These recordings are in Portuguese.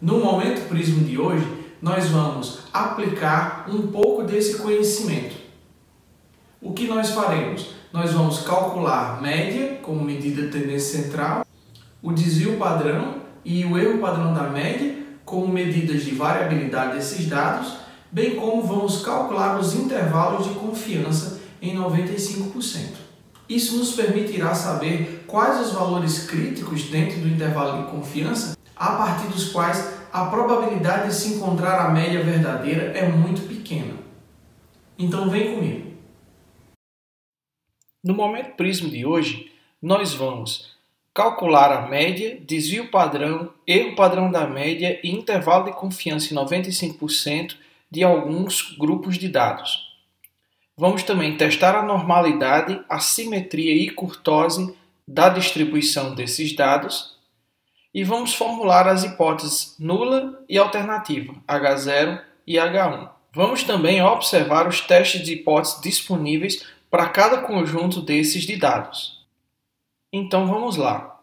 No Momento Prisma de hoje, nós vamos aplicar um pouco desse conhecimento. O que nós faremos? Nós vamos calcular média como medida de tendência central, o desvio padrão e o erro padrão da média como medidas de variabilidade desses dados, bem como vamos calcular os intervalos de confiança em 95%. Isso nos permitirá saber quais os valores críticos dentro do intervalo de confiança, a partir dos quais a probabilidade de se encontrar a média verdadeira é muito pequena. Então vem comigo. No Momento Prisma de hoje, nós vamos calcular a média, desvio padrão, erro padrão da média e intervalo de confiança em 95% de alguns grupos de dados. Vamos também testar a normalidade, a simetria e curtose da distribuição desses dados e vamos formular as hipóteses nula e alternativa, H0 e H1. Vamos também observar os testes de hipóteses disponíveis para cada conjunto desses de dados. Então vamos lá.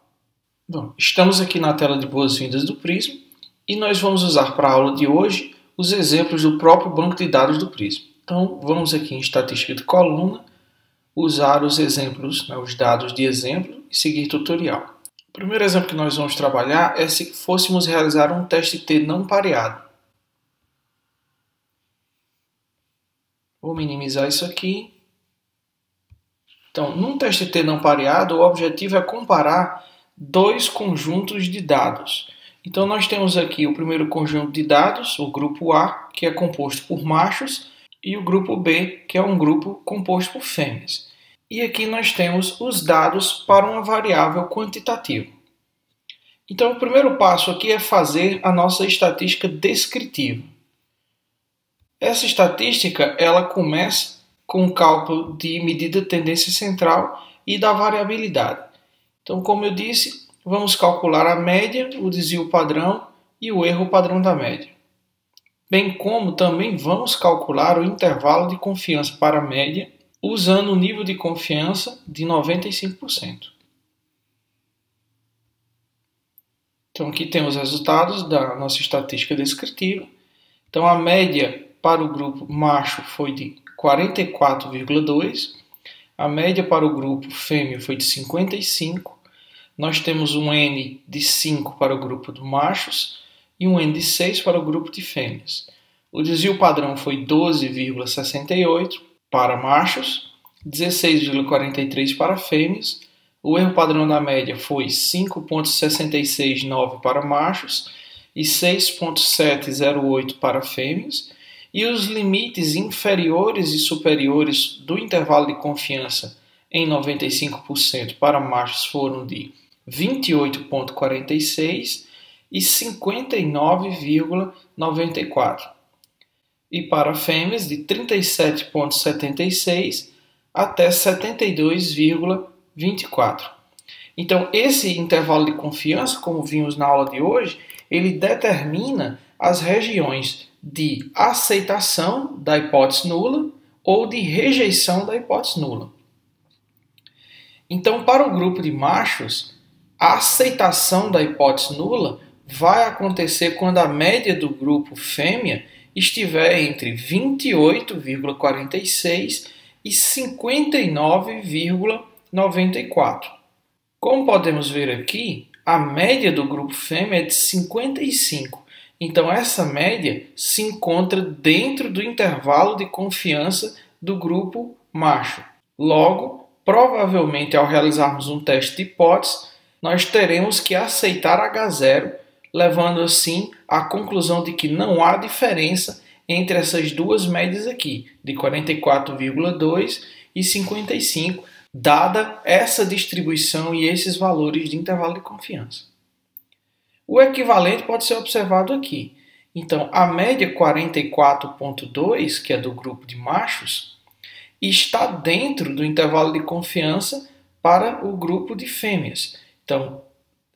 Bom, estamos aqui na tela de boas-vindas do Prisma e nós vamos usar para a aula de hoje os exemplos do próprio banco de dados do Prisma. Então vamos aqui em estatística de coluna, usar os exemplos, os dados de exemplo e seguir tutorial. O primeiro exemplo que nós vamos trabalhar é se fôssemos realizar um teste T não pareado. Vou minimizar isso aqui. Então, num teste T não pareado, o objetivo é comparar dois conjuntos de dados. Então, nós temos aqui o primeiro conjunto de dados, o grupo A, que é composto por machos, e o grupo B, que é um grupo composto por fêmeas. E aqui nós temos os dados para uma variável quantitativa. Então, o primeiro passo aqui é fazer a nossa estatística descritiva. Essa estatística, ela começa com o cálculo de medida de tendência central e da variabilidade. Então, como eu disse, vamos calcular a média, o desvio padrão e o erro padrão da média. Bem como também vamos calcular o intervalo de confiança para a média, usando o nível de confiança de 95%. Então, aqui temos os resultados da nossa estatística descritiva. Então, a média para o grupo macho foi de 44,2. A média para o grupo fêmea foi de 55. Nós temos um N de 5 para o grupo de machos e um N de 6 para o grupo de fêmeas. O desvio padrão foi 12,68 para machos, 16,43 para fêmeas. O erro padrão da média foi 5,669 para machos e 6,708 para fêmeas. E os limites inferiores e superiores do intervalo de confiança em 95% para machos foram de 28,46 e 59,94. E para fêmeas, de 37,76 até 72,24. Então, esse intervalo de confiança, como vimos na aula de hoje, ele determina as regiões de aceitação da hipótese nula ou de rejeição da hipótese nula. Então, para o grupo de machos, a aceitação da hipótese nula vai acontecer quando a média do grupo fêmea estiver entre 28,46 e 59,94. Como podemos ver aqui, a média do grupo fêmea é de 55. Então, essa média se encontra dentro do intervalo de confiança do grupo macho. Logo, provavelmente, ao realizarmos um teste de hipótese, nós teremos que aceitar H0, levando assim à conclusão de que não há diferença entre essas duas médias aqui, de 44,2 e 55, dada essa distribuição e esses valores de intervalo de confiança. O equivalente pode ser observado aqui. Então, a média 44,2, que é do grupo de machos, está dentro do intervalo de confiança para o grupo de fêmeas. Então,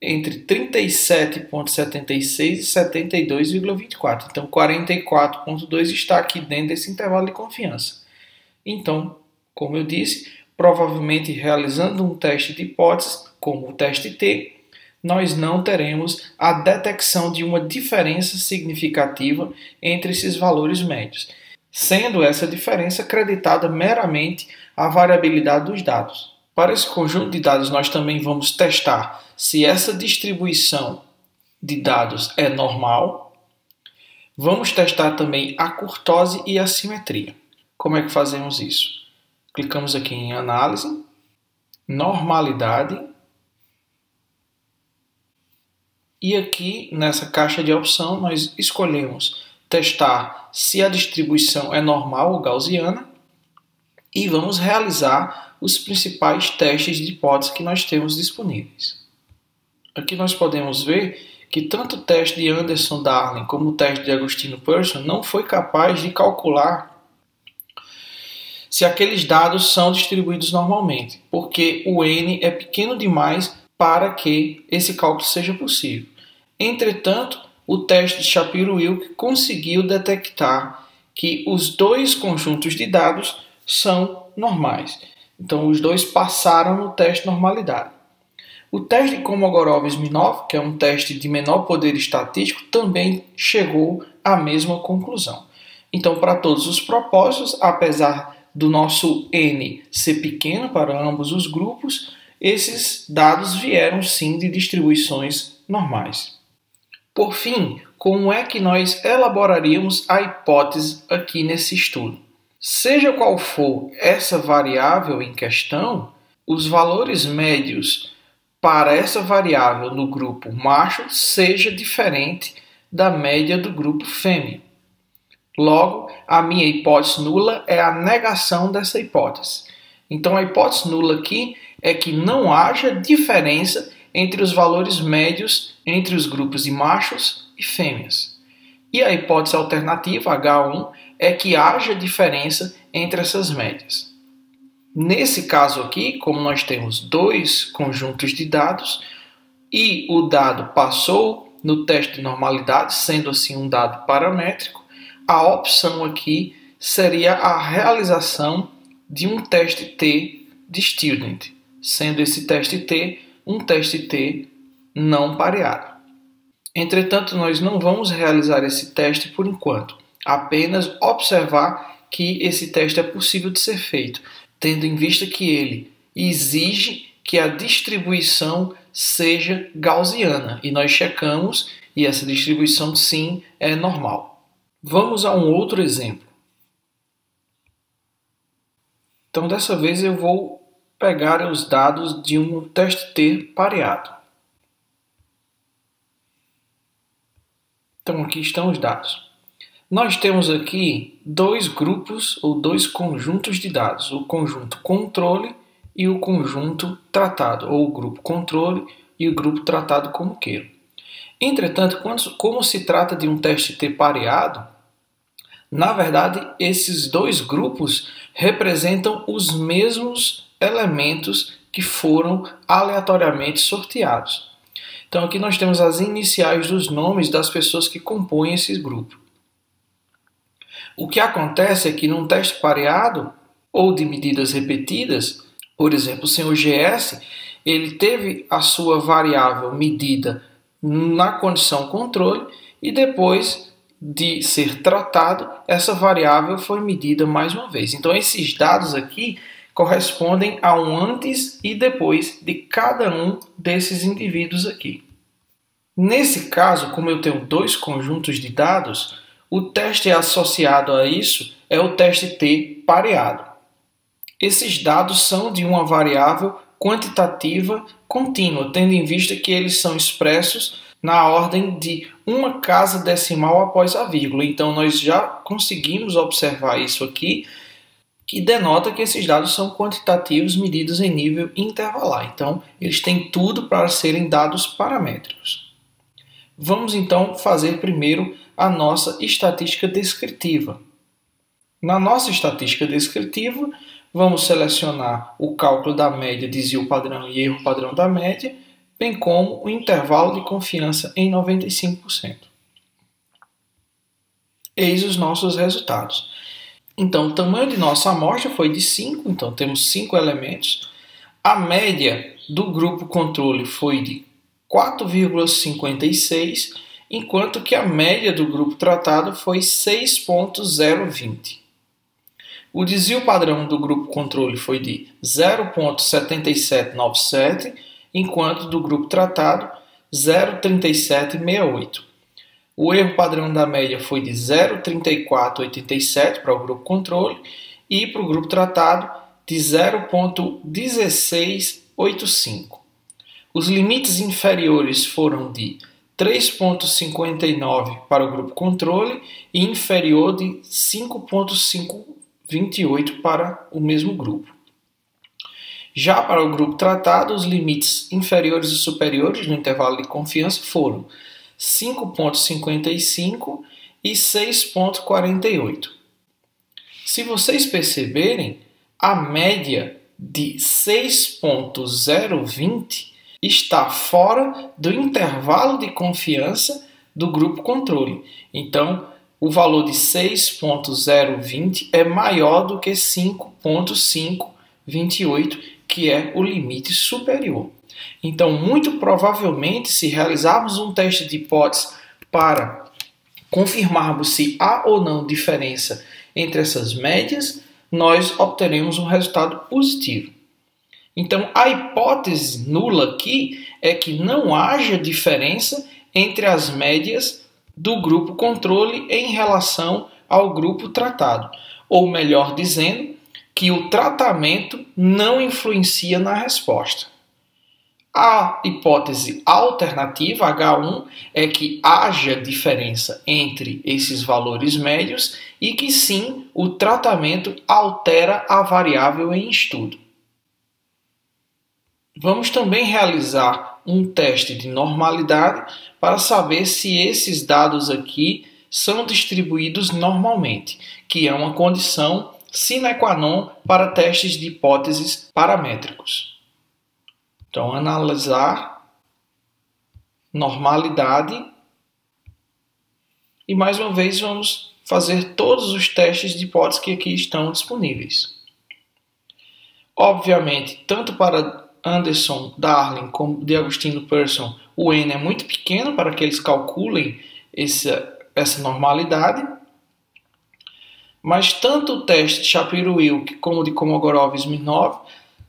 entre 37,76 e 72,24. Então, 44,2 está aqui dentro desse intervalo de confiança. Então, como eu disse, provavelmente realizando um teste de hipótese, como o teste T, nós não teremos a detecção de uma diferença significativa entre esses valores médios, sendo essa diferença creditada meramente à variabilidade dos dados. Para esse conjunto de dados, nós também vamos testar se essa distribuição de dados é normal. Vamos testar também a curtose e a simetria. Como é que fazemos isso? Clicamos aqui em Análise, Normalidade, e aqui nessa caixa de opção nós escolhemos testar se a distribuição é normal ou gaussiana e vamos realizar os principais testes de hipótese que nós temos disponíveis. Aqui nós podemos ver que tanto o teste de Anderson-Darling como o teste de Agostino-Pearson não foi capaz de calcular se aqueles dados são distribuídos normalmente, porque o N é pequeno demais para que esse cálculo seja possível. Entretanto, o teste de Shapiro-Wilk conseguiu detectar que os dois conjuntos de dados são normais. Então, os dois passaram no teste de normalidade. O teste de Kolmogorov-Smirnov, que é um teste de menor poder estatístico, também chegou à mesma conclusão. Então, para todos os propósitos, apesar do nosso N ser pequeno para ambos os grupos, esses dados vieram sim de distribuições normais. Por fim, como é que nós elaboraríamos a hipótese aqui nesse estudo? Seja qual for essa variável em questão, os valores médios para essa variável no grupo macho seja diferente da média do grupo fêmea. Logo, a minha hipótese nula é a negação dessa hipótese. Então, a hipótese nula aqui é que não haja diferença entre os valores médios entre os grupos de machos e fêmeas. E a hipótese alternativa, H1, é que haja diferença entre essas médias. Nesse caso aqui, como nós temos dois conjuntos de dados e o dado passou no teste de normalidade, sendo assim um dado paramétrico, a opção aqui seria a realização de um teste T de student, sendo esse teste T um teste T não pareado. Entretanto, nós não vamos realizar esse teste por enquanto, apenas observar que esse teste é possível de ser feito, tendo em vista que ele exige que a distribuição seja gaussiana, e nós checamos e essa distribuição sim é normal. Vamos a um outro exemplo. Então, dessa vez eu vou pegar os dados de um teste T pareado. Então, aqui estão os dados. Nós temos aqui dois grupos ou dois conjuntos de dados, o conjunto controle e o conjunto tratado, ou o grupo controle e o grupo tratado como queira. Entretanto, como se trata de um teste T pareado, na verdade, esses dois grupos representam os mesmos elementos que foram aleatoriamente sorteados. Então, aqui nós temos as iniciais dos nomes das pessoas que compõem esse grupo. O que acontece é que num teste pareado ou de medidas repetidas, por exemplo, o senhor GS, ele teve a sua variável medida na condição controle e depois de ser tratado, essa variável foi medida mais uma vez. Então, esses dados aqui correspondem a um antes e depois de cada um desses indivíduos aqui. Nesse caso, como eu tenho dois conjuntos de dados, o teste associado a isso é o teste T pareado. Esses dados são de uma variável quantitativa contínua, tendo em vista que eles são expressos na ordem de uma casa decimal após a vírgula. Então, nós já conseguimos observar isso aqui, que denota que esses dados são quantitativos medidos em nível intervalar. Então, eles têm tudo para serem dados paramétricos. Vamos, então, fazer primeiro a nossa estatística descritiva. Na nossa estatística descritiva, vamos selecionar o cálculo da média, desvio padrão e erro padrão da média, bem como o intervalo de confiança em 95%. Eis os nossos resultados. Então, o tamanho de nossa amostra foi de 5, então temos 5 elementos. A média do grupo controle foi de 4,56, enquanto que a média do grupo tratado foi 6,020. O desvio padrão do grupo controle foi de 0,7797, enquanto do grupo tratado 0,3768. O erro padrão da média foi de 0,3487 para o grupo controle e para o grupo tratado de 0,1685. Os limites inferiores foram de 3,59 para o grupo controle e inferior de 5,528 para o mesmo grupo. Já para o grupo tratado, os limites inferiores e superiores no intervalo de confiança foram 5,55 e 6,48. Se vocês perceberem, a média de 6,020 está fora do intervalo de confiança do grupo controle. Então, o valor de 6,020 é maior do que 5,528, que é o limite superior. Então, muito provavelmente, se realizarmos um teste de hipótese para confirmarmos se há ou não diferença entre essas médias, nós obteremos um resultado positivo. Então, a hipótese nula aqui é que não haja diferença entre as médias do grupo controle em relação ao grupo tratado. Ou melhor dizendo, que o tratamento não influencia na resposta. A hipótese alternativa, H1, é que haja diferença entre esses valores médios e que sim, o tratamento altera a variável em estudo. Vamos também realizar um teste de normalidade para saber se esses dados aqui são distribuídos normalmente, que é uma condição sine qua non para testes de hipóteses paramétricos. Então, analisar normalidade e mais uma vez vamos fazer todos os testes de hipótese que aqui estão disponíveis. Obviamente, tanto para Anderson, Darling como de Agostino Persson, o N é muito pequeno para que eles calculem essa normalidade, mas tanto o teste de Shapiro-Wilk como de Kolmogorov e Smirnov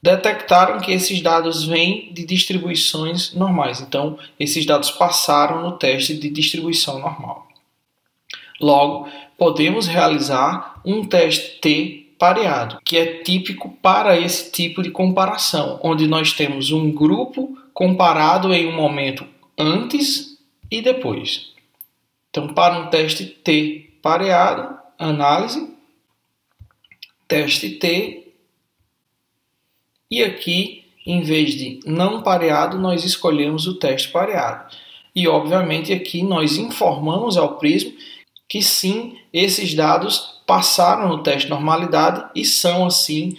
detectaram que esses dados vêm de distribuições normais. Então, esses dados passaram no teste de distribuição normal. Logo, podemos realizar um teste T pareado, que é típico para esse tipo de comparação, onde nós temos um grupo comparado em um momento antes e depois. Então, para um teste T pareado, análise, teste T, e aqui, em vez de não pareado, nós escolhemos o teste pareado. E, obviamente, aqui nós informamos ao Prisma que sim, esses dados passaram no teste de normalidade e são, assim,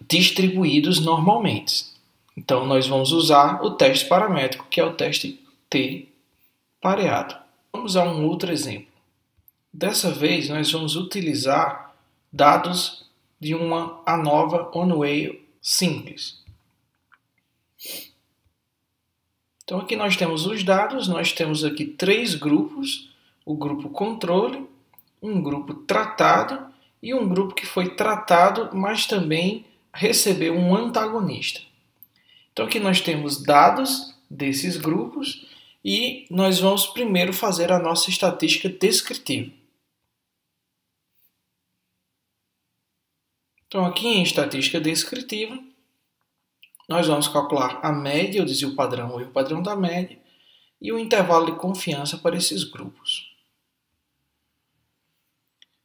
distribuídos normalmente. Então, nós vamos usar o teste paramétrico, que é o teste T pareado. Vamos a um outro exemplo. Dessa vez, nós vamos utilizar dados de uma ANOVA on-way simples. Então, aqui nós temos os dados, nós temos aqui 3 grupos, o grupo controle, um grupo tratado e um grupo que foi tratado, mas também recebeu um antagonista. Então, aqui nós temos dados desses grupos e nós vamos primeiro fazer a nossa estatística descritiva. Então, aqui em estatística descritiva, nós vamos calcular a média, o desvio padrão, o erro padrão da média e o intervalo de confiança para esses grupos.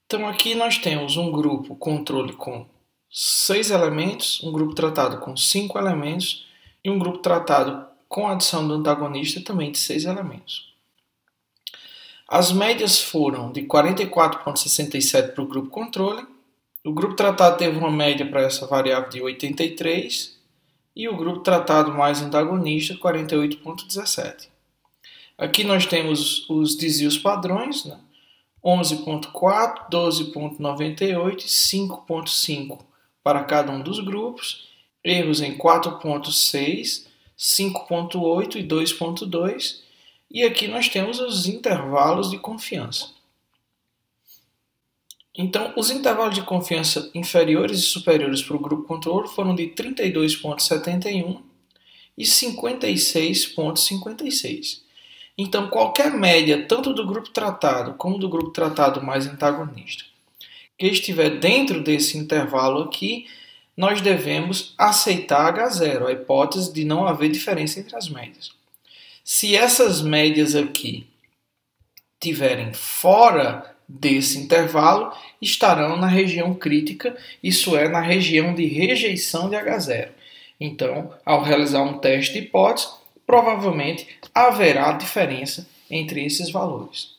Então, aqui nós temos um grupo controle com 6 elementos, um grupo tratado com 5 elementos e um grupo tratado com a adição do antagonista também de 6 elementos. As médias foram de 44,67 para o grupo controle. O grupo tratado teve uma média para essa variável de 83 e o grupo tratado mais antagonista 48,17. Aqui nós temos os desvios padrões, né? 11,4, 12,98 e 5,5 para cada um dos grupos, erros em 4,6, 5,8 e 2,2. E aqui nós temos os intervalos de confiança. Então, os intervalos de confiança inferiores e superiores para o grupo controle foram de 32,71 e 56,56. Então, qualquer média, tanto do grupo tratado como do grupo tratado mais antagonista, que estiver dentro desse intervalo aqui, nós devemos aceitar H0, a hipótese de não haver diferença entre as médias. Se essas médias aqui estiverem fora desse intervalo, estarão na região crítica, isso é, na região de rejeição de H0. Então, ao realizar um teste de hipótese, provavelmente haverá diferença entre esses valores.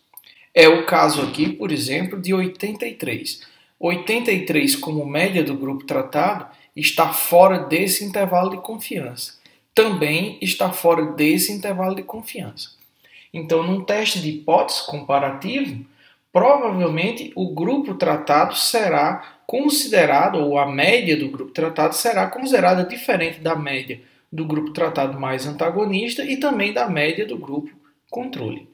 É o caso aqui, por exemplo, de 83. 83 como média do grupo tratado está fora desse intervalo de confiança. Também está fora desse intervalo de confiança. Então, num teste de hipótese comparativo, provavelmente o grupo tratado será considerado, ou a média do grupo tratado será considerada diferente da média do grupo tratado mais antagonista e também da média do grupo controle.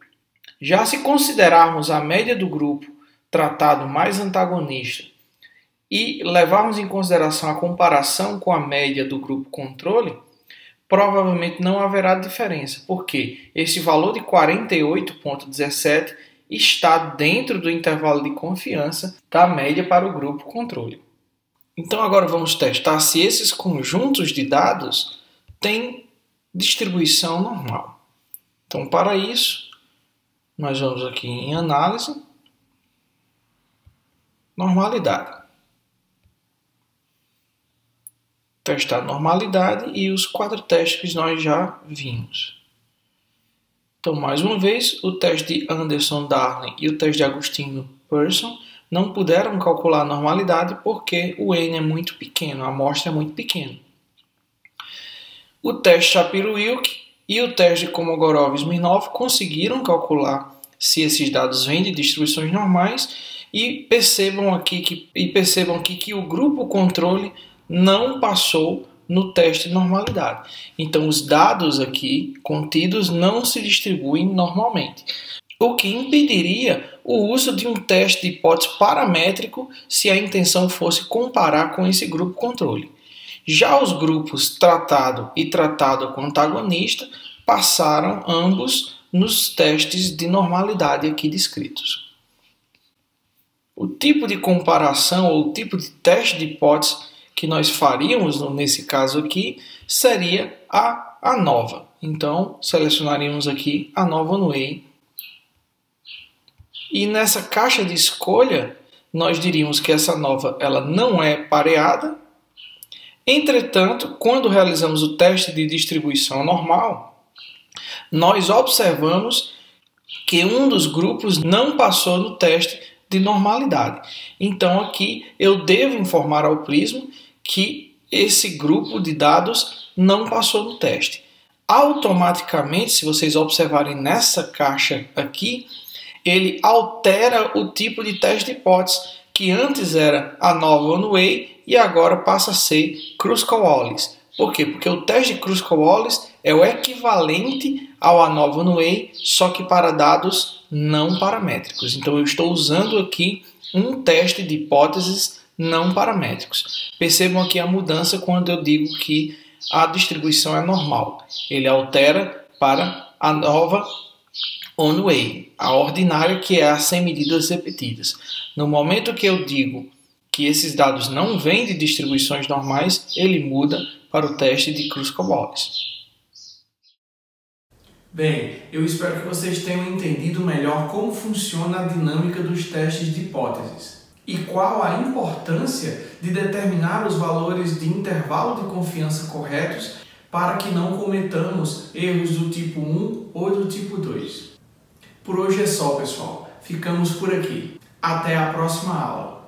Já se considerarmos a média do grupo tratado mais antagonista e levarmos em consideração a comparação com a média do grupo controle, provavelmente não haverá diferença, porque esse valor de 48,17 está dentro do intervalo de confiança da média para o grupo controle. Então agora vamos testar se esses conjuntos de dados têm distribuição normal. Então para isso, nós vamos aqui em análise, normalidade. Testar normalidade e os 4 testes que nós já vimos. Então, mais uma vez, o teste de Anderson-Darling e o teste de Agostino-Persson não puderam calcular a normalidade porque o N é muito pequeno, a amostra é muito pequena. O teste Shapiro-Wilk e o teste de Kolmogorov-Smirnov conseguiram calcular se esses dados vêm de distribuições normais e percebam aqui que o grupo controle não passou no teste de normalidade. Então, os dados aqui contidos não se distribuem normalmente, o que impediria o uso de um teste de hipótese paramétrico se a intenção fosse comparar com esse grupo controle. Já os grupos tratado e tratado com antagonista passaram ambos nos testes de normalidade aqui descritos. O tipo de comparação ou o tipo de teste de hipótese que nós faríamos nesse caso aqui seria a ANOVA. Então, selecionaríamos aqui ANOVA Way. E nessa caixa de escolha, nós diríamos que essa ANOVA ela não é pareada. Entretanto, quando realizamos o teste de distribuição normal, nós observamos que um dos grupos não passou no teste de normalidade. Então, aqui eu devo informar ao Prisma que esse grupo de dados não passou no teste. Automaticamente, se vocês observarem nessa caixa aqui, ele altera o tipo de teste de hipótese, que antes era ANOVA One Way e agora passa a ser Kruskal-Wallis. Por quê? Porque o teste de Kruskal-Wallis é o equivalente ao ANOVA One Way, só que para dados não paramétricos. Então eu estou usando aqui um teste de hipóteses não paramétricos. Percebam aqui a mudança quando eu digo que a distribuição é normal. Ele altera para ANOVA One Way, a ordinária, que é a sem medidas repetidas. No momento que eu digo que esses dados não vêm de distribuições normais, ele muda para o teste de Kruskal-Wallis. Bem, eu espero que vocês tenham entendido melhor como funciona a dinâmica dos testes de hipóteses e qual a importância de determinar os valores de intervalo de confiança corretos para que não cometamos erros do tipo 1 ou do tipo 2. Por hoje é só, pessoal. Ficamos por aqui. Até a próxima aula.